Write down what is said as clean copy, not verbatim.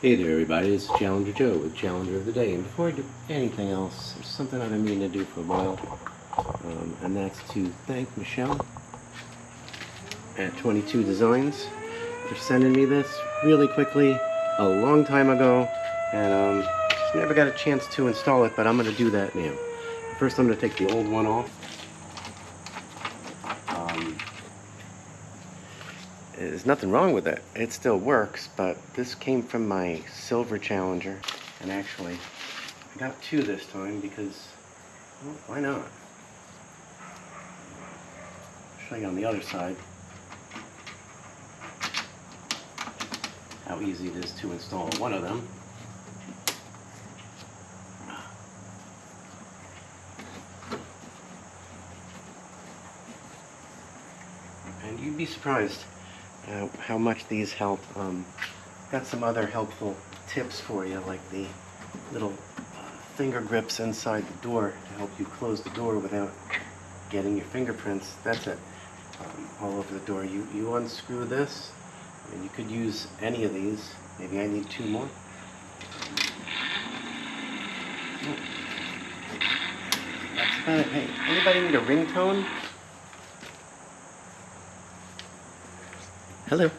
Hey there everybody, it's Challenger Joe with Challenger of the Day, and before I do anything else, there's something I've been meaning to do for a while, and that's to thank Michelle at TwentyTw0Designs for sending me this really quickly a long time ago, and just never got a chance to install it, but I'm going to do that now. First I'm going to take the old one off. There's nothing wrong with it. It still works, but this came from my silver Challenger, and actually I got two this time because, well, why not? I'll show you on the other side how easy it is to install one of them. And you'd be surprised how much these help. Got some other helpful tips for you, like the little finger grips inside the door to help you close the door without getting your fingerprints. That's it, all over the door. You unscrew this, and you could use any of these. Maybe I need two more. That's about it. Hey, anybody need a ringtone? Hello.